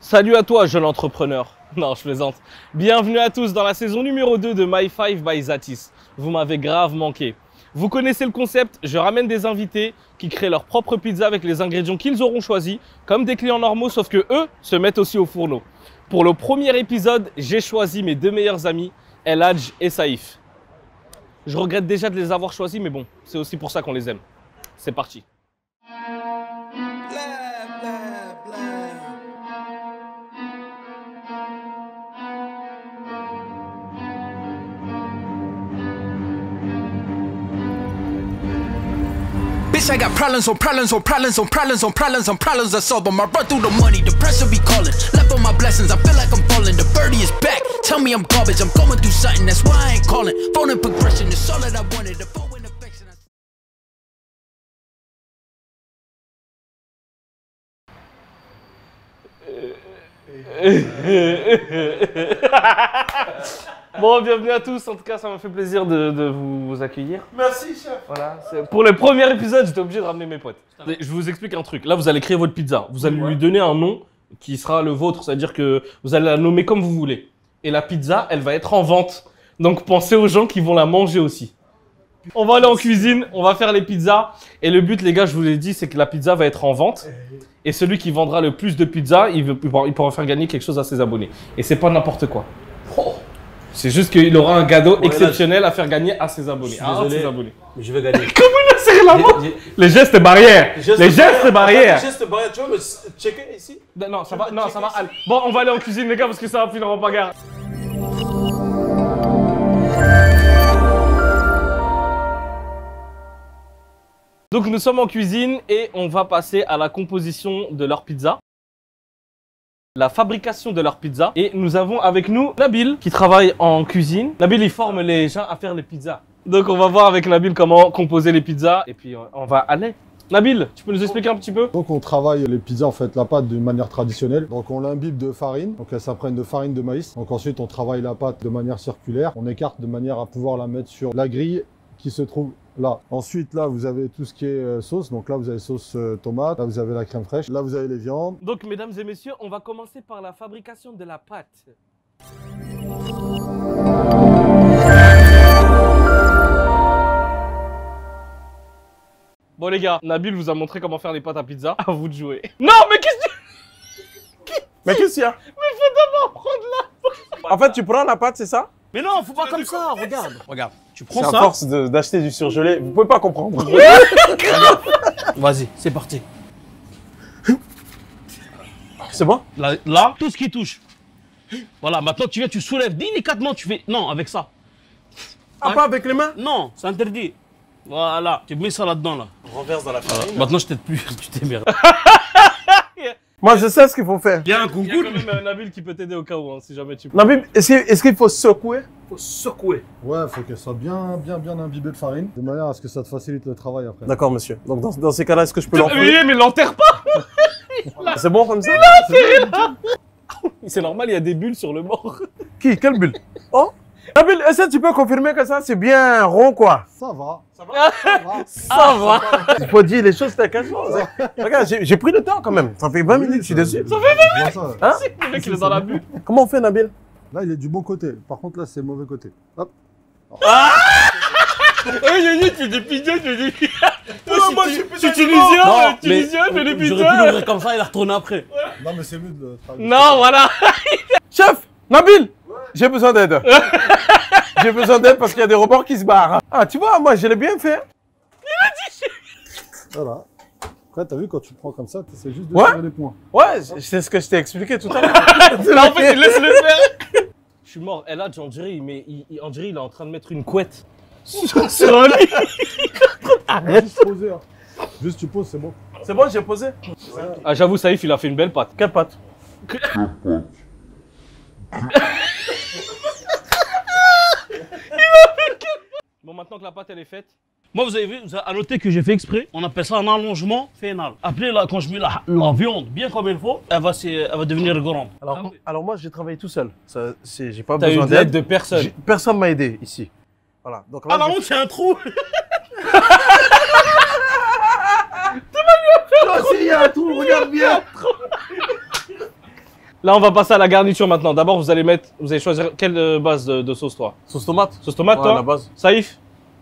Salut à toi, jeune entrepreneur. Non, je plaisante. Bienvenue à tous dans la saison numéro 2 de My Five by Zatis. Vous m'avez grave manqué. Vous connaissez le concept, je ramène des invités qui créent leur propre pizza avec les ingrédients qu'ils auront choisis, comme des clients normaux, sauf que eux se mettent aussi au fourneau. Pour le premier épisode, j'ai choisi mes deux meilleurs amis, El Hadj et Saïf. Je regrette déjà de les avoir choisis, mais bon, c'est aussi pour ça qu'on les aime. C'est parti. Bitch, I got problems on problems on problems on problems on problems on problems I solve them. I run through the money, the pressure be calling. Left on my blessings, I feel like I'm falling. The birdie is back. Tell me I'm garbage, I'm going through something, that's why I ain't calling. Phone and progression is all that I wanted. The phone and affection. Bon, bienvenue à tous. En tout cas, ça m'a fait plaisir de vous accueillir. Merci, chef. Voilà. Pour le premier épisode, j'étais obligé de ramener mes potes. Je vous explique un truc. Là, vous allez créer votre pizza. Vous allez lui donner un nom qui sera le vôtre. C'est-à-dire que vous allez la nommer comme vous voulez. Et la pizza, elle va être en vente. Donc, pensez aux gens qui vont la manger aussi. On va aller en cuisine, on va faire les pizzas. Et le but, les gars, je vous l'ai dit, c'est que la pizza va être en vente. Et celui qui vendra le plus de pizza, il pourra faire gagner quelque chose à ses abonnés. Et c'est pas n'importe quoi. C'est juste qu'il aura un cadeau exceptionnel à faire gagner à ses abonnés. Mais je vais gagner. Comment il a serré la main? Les gestes barrières. Les gestes barrières. Les gestes barrières. Tu veux me checker ici? Non, ça va. Non, ça va. Bon, on va aller en cuisine, les gars, parce que ça va finir en bagarre. Donc, nous sommes en cuisine et on va passer à la composition de leur pizza. La fabrication de leur pizza. Et nous avons avec nous Nabil qui travaille en cuisine. Nabil, il forme les gens à faire les pizzas. Donc, on va voir avec Nabil comment composer les pizzas. Et puis, on va aller. Nabil, tu peux nous expliquer un petit peu? Donc on travaille les pizzas, en fait, la pâte d'une manière traditionnelle. Donc on l'imbibe de farine, donc elle s'imprègne de farine de maïs. Donc ensuite on travaille la pâte de manière circulaire. On écarte de manière à pouvoir la mettre sur la grille qui se trouve là. Ensuite là vous avez tout ce qui est sauce. Donc là vous avez sauce tomate, là vous avez la crème fraîche, là vous avez les viandes. Donc mesdames et messieurs, on va commencer par la fabrication de la pâte. Bon les gars, Nabil vous a montré comment faire les pâtes à pizza. À vous de jouer. Non mais qu'est-ce que Mais qu'est-ce qu'il y a? Mais faut d'abord prendre la... En fait, tu prends la pâte, c'est ça? Mais non, faut pas comme ça, regarde. Regarde, tu prends prends ça. à force d'acheter du surgelé, vous pouvez pas comprendre. Vas-y, c'est parti. C'est bon? Là, tout ce qui touche. Voilà, maintenant tu viens, tu soulèves délicatement, tu fais... Non, avec ça. Ah, pas avec les mains? Non, c'est interdit. Voilà, tu mets ça là-dedans, là. Renverse dans la farine. Maintenant, je t'aide plus, tu t'émerdes. Moi, je sais ce qu'il faut faire. Il y a un Il y a concours. quand même un Nabil qui peut t'aider au cas où, hein, si jamais tu... Nabil, est-ce qu'il faut secouer? Faut secouer. Ouais, faut qu'elle soit bien imbibée de farine, de manière à ce que ça te facilite le travail après. D'accord, monsieur. Donc, dans ces cas-là, est-ce que je peux Oui, l'enfouir? mais l'enterre pas. C'est bon comme ça? C'est normal, il y a des bulles sur le bord. Qui? Quelle bulle? Oh? Nabil, est-ce que tu peux confirmer que ça, c'est bien rond, quoi? Ça va. Ça va. Il faut dire les choses telles qu'elles sont. Regarde, j'ai pris le temps quand même. Ça fait 20 minutes, je suis déçu. Ça fait 20 minutes. Hein? Le mec, il est dans la bulle. Comment on fait, Nabil? Là il est du bon côté, par contre là c'est le mauvais côté. Hop. Oui, tu des pizzas, tu dis... moi, Je suis tunisien, tunisien, je fais des J'aurais pu pizzas. l'ouvrir comme ça et la retourner après. Non mais c'est mieux de le travailler. Non, voilà. Chef, Nabil, j'ai besoin d'aide. J'ai besoin d'aide parce qu'il y a des rebords qui se barrent. Ah, tu vois, moi, je l'ai bien fait. Voilà. Après t'as vu quand tu prends comme ça, c'est juste de Ouais. tirer les points. Ouais, c'est ce que je t'ai expliqué tout à l'heure. Là, en fait, il laisse le faire. Je suis mort. Elle a on dirait, on dirait, il est en train de mettre une couette sur un lit. Juste poser. Hein. Juste tu poses, c'est bon. C'est bon, j'ai posé. Ah, j'avoue, Saïf, il a fait une belle pâte. Quelle pâte? Bon, maintenant que la pâte, elle est faite. Moi, vous avez vu, vous avez à noter que j'ai fait exprès. On appelle ça un allongement fénal. Après, là, quand je mets la viande bien comme il faut, elle va devenir grande. Alors moi, j'ai travaillé tout seul. J'ai pas T'as eu besoin de l'aide d'aide. de personne. Personne m'a aidé ici. Voilà. Donc là, Ah, la honte, c'est un trou. il y a un trou, regarde bien. Là, on va passer à la garniture maintenant. D'abord, vous allez choisir quelle base de sauce, toi? Sauce tomate. Sauce tomate, Ouais, toi? la base. Saïf?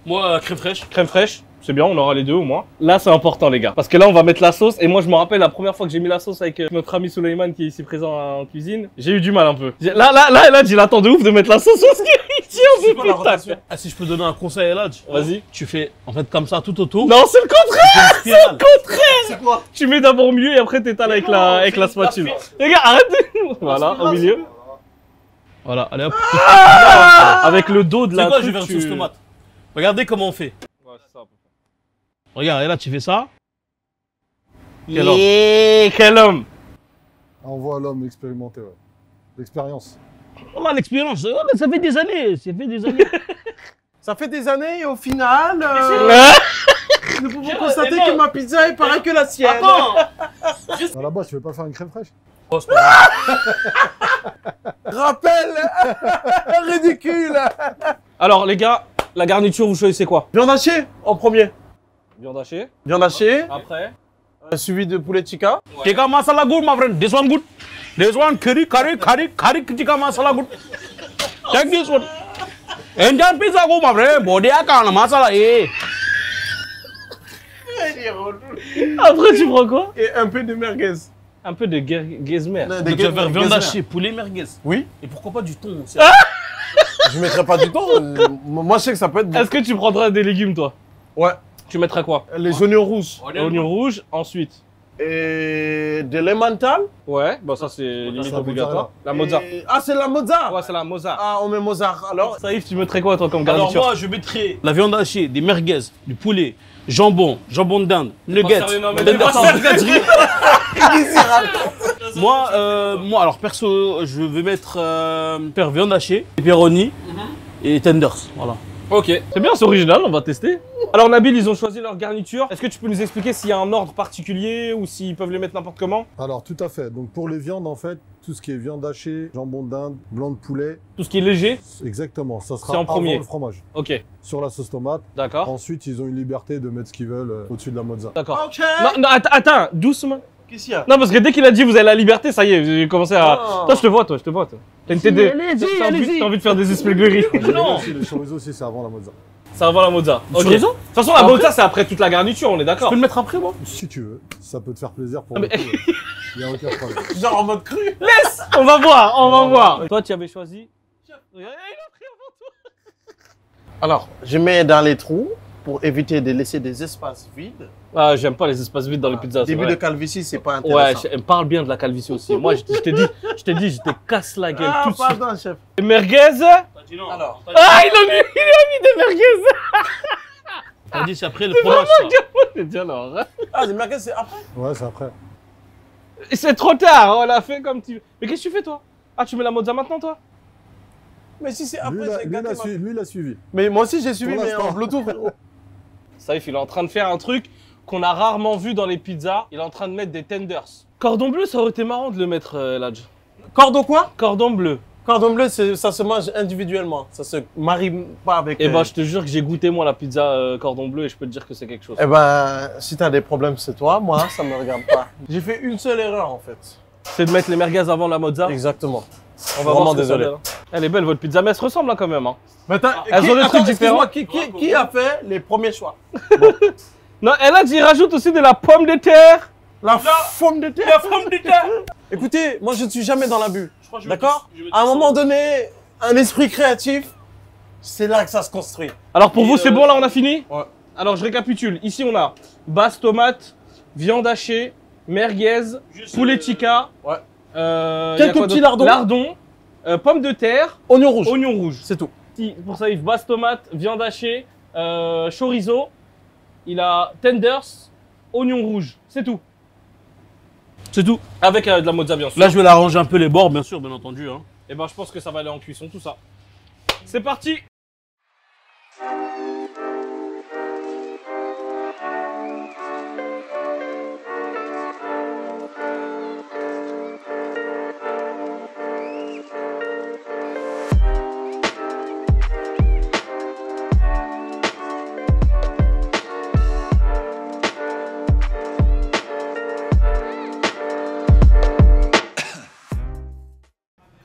Moi, crème fraîche. Crème fraîche? C'est bien, on aura les deux au moins. Là, c'est important, les gars. Parce que là, on va mettre la sauce. Et moi, je me rappelle la première fois que j'ai mis la sauce avec notre ami Souleyman qui est ici présent en cuisine. J'ai eu du mal un peu. Là, il attend de ouf de mettre la sauce parce qu'il tire pas la du rotation. Ah, si je peux donner un conseil, Eladj. Vas-y. Tu fais en fait comme ça tout autour. Non, c'est le contraire! Spirale. C'est quoi? Tu mets d'abord au milieu et après t'étales avec la spatule. Les gars, arrêtez! Voilà, au milieu. Voilà, allez hop. Avec le dos de C'est la quoi, je truc, vais faire une sauce tomate. Regardez comment on fait. Ouais, c'est ça. Regarde, et là, tu fais ça. Quel homme! Quel homme! On voit l'homme expérimenté, ouais. L'expérience. On a l'expérience. Ça fait des années. Ça fait des années. Ça fait des années et au final, nous pouvons constater mais non. que ma pizza est pareille que la sienne. Attends. À la base, tu veux pas faire une crème fraîche? Oh, c'est pas grave. Rappel ridicule. Alors, les gars, la garniture, vous choisissez quoi? Viande hachée en premier. Viande hachée. Viande hachée, Après. suivi de poulet tikka. Tikka masala good, my friend. This one good. This one curry tikka masala good. Check this one. Indian pizza good, my friend. Body akana masala eh. Après, tu prends quoi? Et un peu de merguez. Un peu de gazmer. Des Donc, tu vas faire viande gazmer. hachée, poulet merguez. Oui, Et pourquoi pas du thon aussi? je mettrai pas du temps. Moi, je sais que ça peut être bon. Est-ce que tu prendras des légumes, toi? Ouais, Tu mettras quoi? les oignons rouges. Oignon rouge, ensuite. Et de l'emmental. Ouais, bon, ça c'est limite c'est la obligatoire. La mozza. Ah, c'est la mozza. Ouais, c'est la mozza. Ah, on met Mozart. Alors, Saïf, tu mettrais quoi, toi, comme Alors garniture? moi, je mettrais la viande hachée, des merguez, du poulet, jambon d'Inde, nuggets. sérieux, non, mais tender pas sauce. Moi, alors perso, je vais mettre faire viande hachée, pepperoni et tenders. Voilà. Ok, c'est bien, c'est original, on va tester. Alors Nabil, ils ont choisi leur garniture. Est-ce que tu peux nous expliquer s'il y a un ordre particulier ou s'ils peuvent les mettre n'importe comment? Alors, tout à fait. Donc, pour les viandes, en fait, tout ce qui est viande hachée, jambon d'Inde, blanc de poulet, Tout ce qui est léger? exactement, ça sera C'est en premier. avant le fromage. Ok, Sur la sauce tomate. d'accord. Ensuite, ils ont une liberté de mettre ce qu'ils veulent au-dessus de la mozza. D'accord. ok. Non, attends, doucement. Qu'est-ce qu'il y a? Non, parce que dès qu'il a dit vous avez la liberté, ça y est, j'ai commencé à. Oh. Toi, je te vois, toi. T'as une tête de. T'as envie de faire des espadrilles. Non. Le chorizo aussi, c'est avant la mozza. Ça va la mozza. Ok. De chorizo toute façon, la mozza, c'est après toute la garniture, on est Tu d'accord. peux le mettre après, moi? Si tu veux, ça peut te faire plaisir pour Ah, le mais- coup. Il n'y a aucun problème. Genre en mode cru. On va voir. Toi, tu avais choisi. Alors, je mets dans les trous pour éviter de laisser des espaces vides. Ah, j'aime pas les espaces vides dans les pizzas. c'est Début vrai. de calvitie, c'est pas Ouais, intéressant. elle parle bien de la calvitie aussi. Moi, je t'ai dit, je te casse la gueule Ah, tout de suite. pardon, chef. Les merguez. Alors, Ah, il a mis des merguez. T'as dit c'est après le fromage. ça. J'ai dit alors. ah, les merguez, c'est après. Ouais, c'est après. C'est trop tard, on l'a fait comme tu. Mais qu'est-ce que tu fais, toi? Ah, tu mets la mozza maintenant, toi? Mais si c'est Lui, après, c'est gâté. il a suivi. Mais moi aussi, j'ai suivi, Pour mais en l'instant. Bluetooth, frérot. Saïf, il est en train de faire un truc qu'on a rarement vu dans les pizzas. Il est en train de mettre des tenders. Cordon bleu, ça aurait été marrant de le mettre, Ladj. Cordon quoi? Cordon bleu. Cordon bleu, ça se mange individuellement. Ça se marie pas avec. Et bah, je te jure que j'ai goûté, moi, la pizza cordon bleu et je peux te dire que c'est quelque chose. Eh ben, si t'as des problèmes, c'est toi. Moi, ça me regarde pas. J'ai fait une seule erreur, en fait. C'est de mettre les merguez avant la mozza. Exactement. On va Vraiment voir ce que ça désolé. donne. Elle est belle, votre pizza, mais elle se ressemble là quand même. Hein. Mais attends, Elles ont des trucs excuse-moi, différents. qui a fait les premiers choix? Non, elle a dit, rajoute aussi de la pomme de terre. La pomme de terre. La pomme de terre. Écoutez, moi, je ne suis jamais dans l'abus. D'accord? À un moment donné, un esprit créatif, c'est là que ça se construit. Alors pour vous, c'est bon là, on a fini? Ouais. Alors je récapitule. Ici, on a base tomate, viande hachée, merguez, poulet tikka. Ouais. y a Quelques quoi petits d'autre? lardons. Pommes de terre, Oignon rouge. oignon rouge. C'est tout. Pour ça, il a base tomate, viande hachée, chorizo. Il a tenders, oignon rouge. C'est tout. C'est tout. Avec de la mozza, bien sûr. Là, je vais l'arranger un peu les bords, bien sûr, bien entendu. Hein. Et ben, je pense que ça va aller en cuisson, tout ça. C'est parti!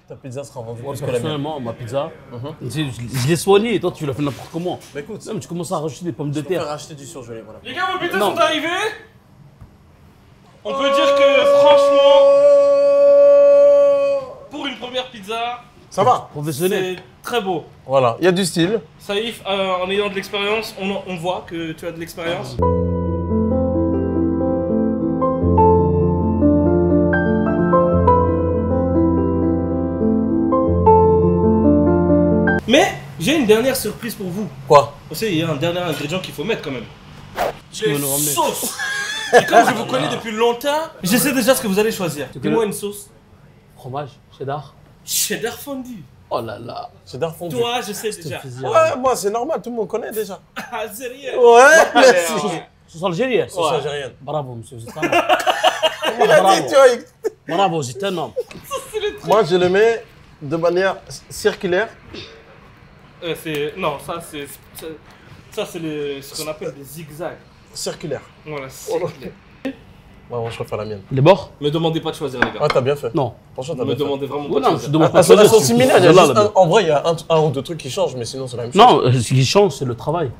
Ta pizza sera vendue Moi, plus que la mienne. personnellement, ma pizza, je l'ai soignée et toi, tu l'as fait n'importe comment. Bah écoute, Non, mais tu commences à rajouter des pommes de je peux faire terre. acheter du surgelé, voilà. Les gars, vos pizzas Non. sont arrivées. On peut dire que franchement, pour une première pizza, Ça va. Professionnel. c'est très beau. Voilà, il y a du style. Saïf, en ayant de l'expérience, on voit que tu as de l'expérience. Mais j'ai une dernière surprise pour vous. Quoi? Vous savez, il y a un dernier ingrédient qu'il faut mettre quand même. Tu peux Les nous ramener. sauces. Et comme je vous connais depuis longtemps, je sais déjà ce que vous allez choisir. Dis-moi une sauce. Fromage, cheddar. Cheddar fondu. Oh là là. C'est d'un fond. Toi, je sais déjà. Ouais, moi c'est normal, tout le monde connaît déjà. Ah, sérieux. Ouais, merci. Sauce algérienne. Sauce algérienne. Bravo, monsieur, vous êtes un homme. Il a dit, tu vois, Bravo, vous êtes un homme. moi je le mets de manière circulaire. Non, ça c'est ce qu'on appelle des zigzags. Circulaire. Voilà, circulaire. Ouais, moi je préfère la mienne. Les bords? Me demandez pas de choisir, les gars. Ah, t'as bien fait. Non. Franchement, Ne t'as me bien fait. demandez vraiment Ouais, pas de non, je te choisir. demande pas de Elles choisir. sont similaires, il y a Là, juste là, en vrai, il y a un ou deux trucs qui changent, mais sinon c'est la même chose. Non, ce qui change, c'est le travail.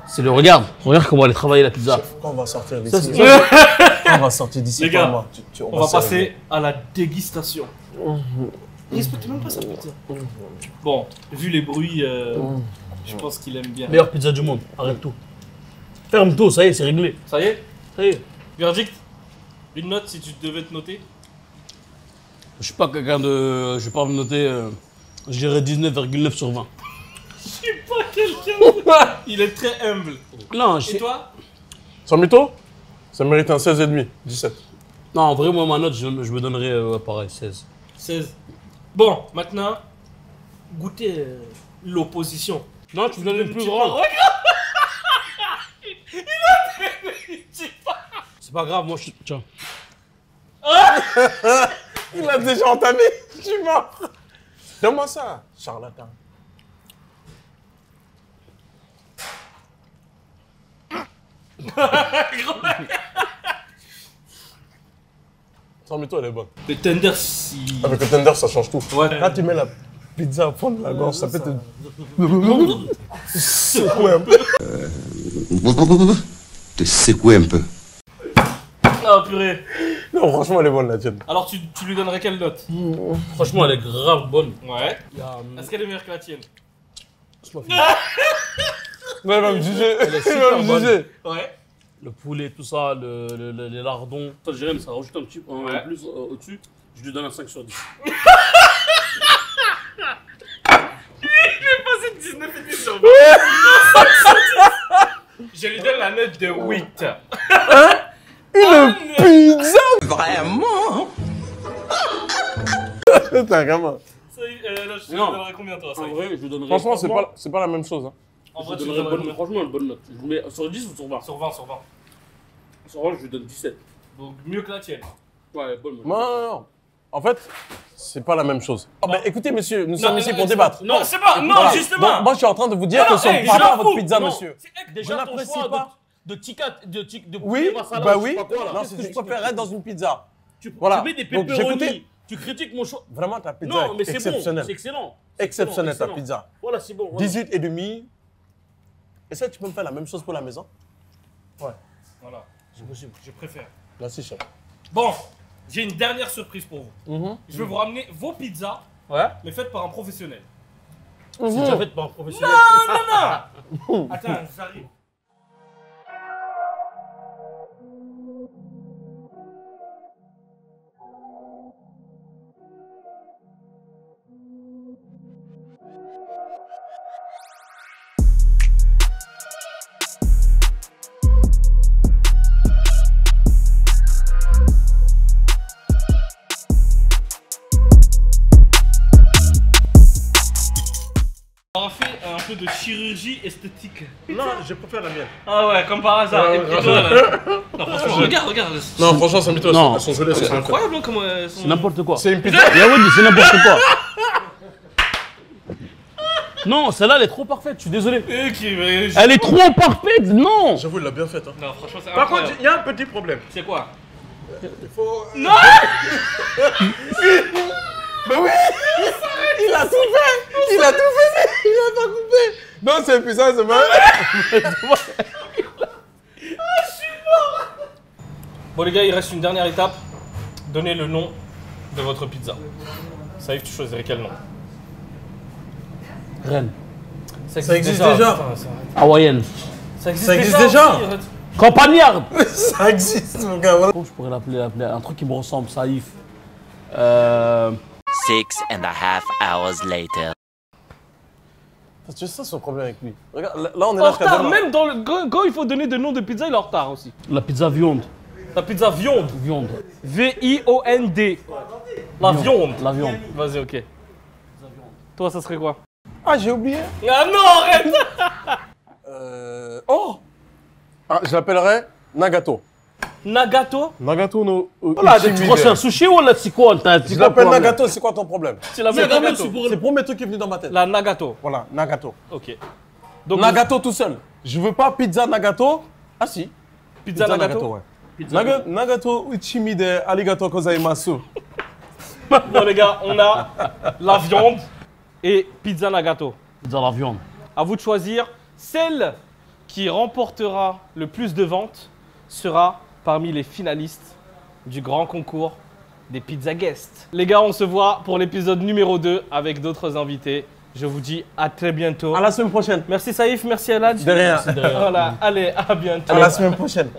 C'est le regarde. Regarde comment elle est travaillée la pizza. Quand on va sortir Ça, d'ici, c'est- quand on va sortir d'ici, Les gars, toi et moi, On va se passer réveiller. à la dégustation. Il respecte même pas sa pizza. Bon, vu les bruits, je pense qu'il aime bien. Meilleure pizza du monde. Arrête tout. Ferme tout, ça y est, c'est réglé. Ça y est? Ça y est. Verdict? Une note si tu devais te noter? Je suis pas quelqu'un de. Je vais pas me noter. Je dirais 19,9 sur 20. Je suis pas quelqu'un. Il est très humble. Non, Et toi? Sans mytho, ça mérite un 16,5, 17. non, en vrai, moi, ma note, je me donnerais pareil, 16. 16. Bon, maintenant, goûtez l'opposition. Non, tu me donnes une plus Tu grande. regarde. C'est pas grave, moi, je suis. Tiens. Il a déjà entamé, je suis mort. Donne-moi ça, charlatan. Sans mytho, elle est bonne. Le tender, si. Avec le tender, ça change tout. Ouais. Quand tu mets la pizza au fond de la gorge, ça peut te Secouer un peu. Te secouer un peu. Ah, purée. Non, franchement, elle est bonne, la tienne. Alors, tu lui donnerais quelle note? Franchement, elle est grave bonne. Ouais. Il y a, Est-ce qu'elle est meilleure que la tienne? laisse-moi finir. Ouais, elle va me juger. Elle est Elle super va me bonne. juger. Ouais. Le poulet, tout ça, les lardons. Ça, je dirais, mais ça rajoute un petit peu Ouais. plus au-dessus. Je lui donne un 5 sur 10. Passé de 19 et 10 sur 20. Je lui donne la note de 8. Une pizza. Vraiment. C'est un gamin. Ça, là, je te Non. donnerais combien, toi, ça? En vrai, je lui donnerais. Franchement, c'est pas la même chose. Hein. En je vrai, lui tu lui donnerais donnerais franchement une bonne note. Je lui mets sur 10 ou sur 20? sur 20, sur 20. Sur 20, je lui donne 17. Donc, mieux que la tienne. Ouais, bonne note. Non. En fait, c'est pas la même chose. Oh, mais écoutez, monsieur, nous sommes ici non, pour débattre. Non, c'est pas. Non, Voilà. justement. Donc, moi, je suis en train de vous dire Non, que son hey, par je rapport à m'en votre fous. pizza, Non. monsieur. Déjà, Je ton n'apprécie choix pas. de Oui, poulet masala, bah je sais oui. pas quoi, là. Non, Qu'est-ce c'est que ce que je tu préférerais dans une pizza. Tu Voilà. mets des Donc, pepperonis. j'écoutais. Tu critiques mon choix. Vraiment, ta pizza Non, mais est c'est bon. exceptionnelle. C'est excellent. Exceptionnelle, ta Excellent. pizza. Voilà, c'est bon. Voilà. 18 et demi. Et ça, tu peux me faire la même chose pour la maison? Ouais. Voilà, c'est possible. Je préfère. Merci, chef. Bon, j'ai une dernière surprise pour vous. Je vais vous ramener vos pizzas, Ouais. mais faites par un professionnel. C'est déjà fait par un professionnel. Attends, j'arrive. On a fait un peu de chirurgie esthétique. Non, je préfère la mienne. Ah ouais, comme par hasard. Ouais, Et toi, là non, franchement, regarde. Non, franchement, ça m'étonne. Non. Elles sont gelées, C'est incroyable hein, comment elles sont. C'est n'importe quoi. C'est une pizza. Yaoudi, c'est n'importe quoi. Non, celle-là, elle est trop parfaite, je suis désolé. Ok, mais Elle est trop parfaite, non. J'avoue, il l'a bien faite. Hein. Non, franchement, c'est Par incroyable. contre, il y a un petit problème. C'est quoi? Il faut. Non. Mais oui. Quand c'est puissant, c'est mal. Bon les gars, il reste une dernière étape. Donnez le nom de votre pizza. Saïf, tu choisirais quel nom? Rennes. Ça existe déjà. Putain, ça- Hawaïenne. Ça existe, Ça existe déjà aussi, arrête. Campagnarde. Ça existe, mon gars. Voilà. Comment je pourrais l'appeler un truc qui me ressemble, Saïf. 6.5 hours later. Tu sais ça son problème avec lui. Regarde, là on est En là jusqu'à retard, demain. même quand il faut donner des noms de pizza, il est en retard aussi. La pizza viande. La pizza viande. Viande. V-I-O-N-D. La viande. La viande. Vas-y, ok. Toi, ça serait quoi? Ah, j'ai oublié. Ah non, arrête. Oh. Ah, je l'appellerais Nagato. Nagato. Nagato no. Voilà, tu crois que c'est un sushi ou là, c'est quoi? Je l'appelle Nagato, c'est quoi ton problème? Tu l'appelles Nagato. C'est le premier truc qui est venu dans ma tête. La Nagato. Voilà, Nagato. Ok. Donc, Nagato tout seul. Je veux pas pizza Nagato. Ah si. pizza Nagato. Ouais. Nagato uchimide arigato gozaimasu. Bon, les gars, on a la viande et pizza Nagato. Pizza la viande. À vous de choisir. Celle qui remportera le plus de ventes sera parmi les finalistes du grand concours des Pizza Guests. Les gars, on se voit pour l'épisode numéro 2 avec d'autres invités. Je vous dis à très bientôt. À la semaine prochaine. Merci Saïf, merci Aladj. De rien. Voilà, allez, à bientôt. À la semaine prochaine.